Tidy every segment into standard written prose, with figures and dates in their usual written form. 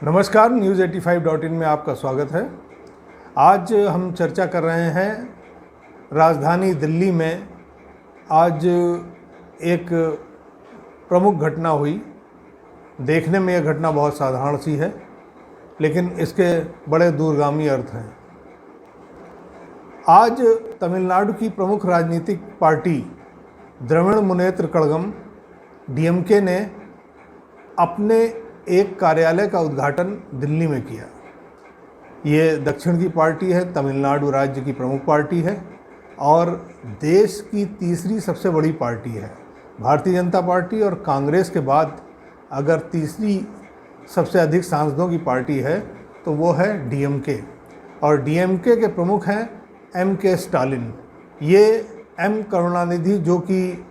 नमस्कार, news 85.in में आपका स्वागत है। आज हम चर्चा कर रहे हैं राजधानी दिल्ली में आज एक प्रमुख घटना हुई। देखने में यह घटना बहुत साधारण सी है, लेकिन इसके बड़े दूरगामी अर्थ हैं। आज तमिलनाडु की प्रमुख राजनीतिक पार्टी द्रविड़ मुनेत्र कड़गम डीएमके ने अपने एक कार्यालय का उद्घाटन दिल्ली में किया। ये दक्षिण की पार्टी है, तमिलनाडु राज्य की प्रमुख पार्टी है और देश की तीसरी सबसे बड़ी पार्टी है। भारतीय जनता पार्टी और कांग्रेस के बाद अगर तीसरी सबसे अधिक सांसदों की पार्टी है तो वो है डीएमके, और डीएमके के प्रमुख हैं एम.के. स्टालिन। ये एम. करुणानिधि, जो कि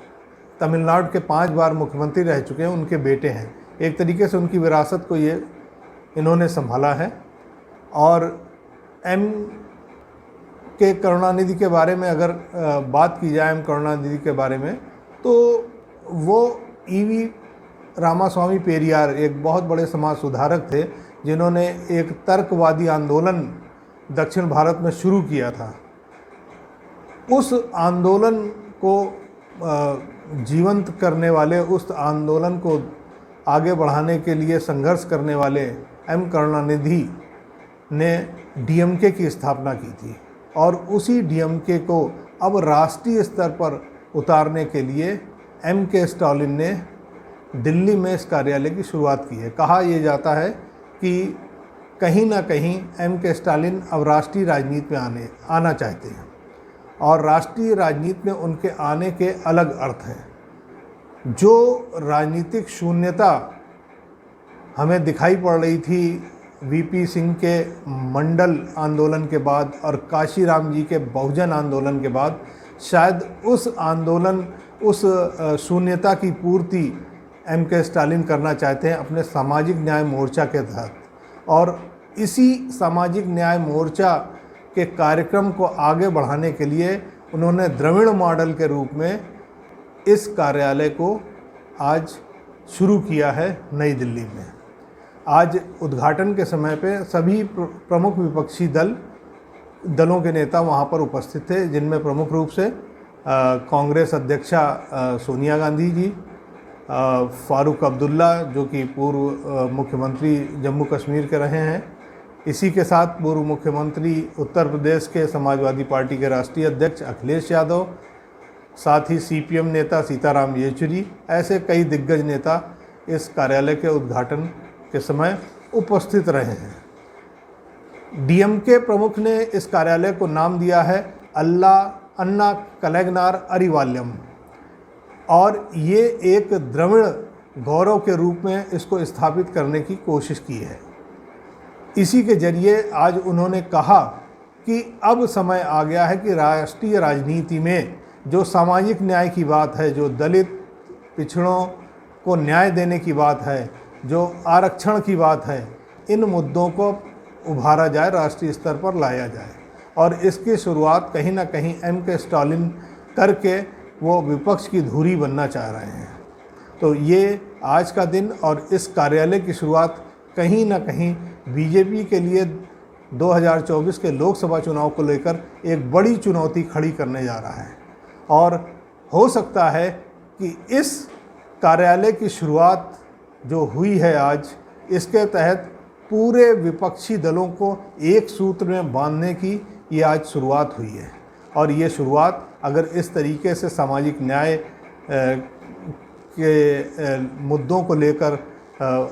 तमिलनाडु के 5 बार मुख्यमंत्री रह चुके हैं, उनके बेटे हैं। एक तरीके से उनकी विरासत को ये इन्होंने संभाला है। और एम.के. करुणानिधि के बारे में अगर बात की जाए, एम. करुणानिधि के बारे में, तो वो ई.वी. रामास्वामी पेरियार एक बहुत बड़े समाज सुधारक थे, जिन्होंने एक तर्कवादी आंदोलन दक्षिण भारत में शुरू किया था। उस आंदोलन को जीवंत करने वाले, उस आंदोलन को आगे बढ़ाने के लिए संघर्ष करने वाले एम. करुणानिधि ने डीएमके की स्थापना की थी, और उसी डीएमके को अब राष्ट्रीय स्तर पर उतारने के लिए एम.के. स्टालिन ने दिल्ली में इस कार्यालय की शुरुआत की है। कहा यह जाता है कि कहीं ना कहीं एम.के. स्टालिन अब राष्ट्रीय राजनीति में आना चाहते हैं, और राष्ट्रीय राजनीति में उनके आने के अलग अर्थ हैं। जो राजनीतिक शून्यता हमें दिखाई पड़ रही थी वीपी सिंह के मंडल आंदोलन के बाद और काशीराम जी के बहुजन आंदोलन के बाद, शायद उस शून्यता की पूर्ति एम.के. स्टालिन करना चाहते हैं अपने सामाजिक न्याय मोर्चा के तहत। और इसी सामाजिक न्याय मोर्चा के कार्यक्रम को आगे बढ़ाने के लिए उन्होंने द्रविड़ मॉडल के रूप में इस कार्यालय को आज शुरू किया है नई दिल्ली में। आज उद्घाटन के समय पे सभी प्रमुख विपक्षी दलों के नेता वहाँ पर उपस्थित थे, जिनमें प्रमुख रूप से कांग्रेस अध्यक्षा सोनिया गांधी जी, फारूक अब्दुल्ला, जो कि पूर्व मुख्यमंत्री जम्मू कश्मीर के रहे हैं, इसी के साथ पूर्व मुख्यमंत्री उत्तर प्रदेश के समाजवादी पार्टी के राष्ट्रीय अध्यक्ष अखिलेश यादव, साथ ही सीपीएम नेता सीताराम येचुरी, ऐसे कई दिग्गज नेता इस कार्यालय के उद्घाटन के समय उपस्थित रहे हैं। डीएमके प्रमुख ने इस कार्यालय को नाम दिया है अन्ना कलैगनार अरिवाल्यम, और ये एक द्रविड़ गौरव के रूप में इसको स्थापित करने की कोशिश की है। इसी के जरिए आज उन्होंने कहा कि अब समय आ गया है कि राष्ट्रीय राजनीति में जो सामाजिक न्याय की बात है, जो दलित पिछड़ों को न्याय देने की बात है, जो आरक्षण की बात है, इन मुद्दों को उभारा जाए, राष्ट्रीय स्तर पर लाया जाए। और इसकी शुरुआत कहीं ना कहीं एम.के. स्टालिन करके वो विपक्ष की धुरी बनना चाह रहे हैं। तो ये आज का दिन और इस कार्यालय की शुरुआत कहीं ना कहीं बीजेपी के लिए 2024 के लोकसभा चुनाव को लेकर एक बड़ी चुनौती खड़ी करने जा रहा है। और हो सकता है कि इस कार्यालय की शुरुआत जो हुई है आज, इसके तहत पूरे विपक्षी दलों को एक सूत्र में बांधने की ये आज शुरुआत हुई है। और ये शुरुआत अगर इस तरीके से सामाजिक न्याय के मुद्दों को लेकर,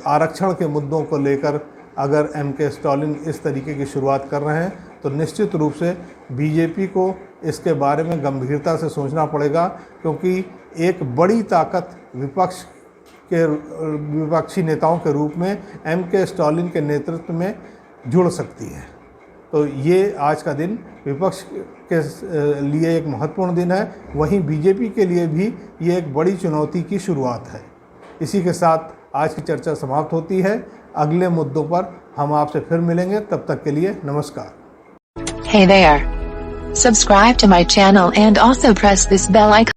आरक्षण के मुद्दों को लेकर अगर एम.के. स्टालिन इस तरीके की शुरुआत कर रहे हैं, तो निश्चित रूप से बीजेपी को इसके बारे में गंभीरता से सोचना पड़ेगा, क्योंकि एक बड़ी ताकत विपक्षी नेताओं के रूप में एम.के. स्टालिन के नेतृत्व में जुड़ सकती है। तो ये आज का दिन विपक्ष के लिए एक महत्वपूर्ण दिन है, वहीं बीजेपी के लिए भी ये एक बड़ी चुनौती की शुरुआत है। इसी के साथ आज की चर्चा समाप्त होती है। अगले मुद्दों पर हम आपसे फिर मिलेंगे, तब तक के लिए नमस्कार। Hey there. Subscribe to my channel and also press this bell icon.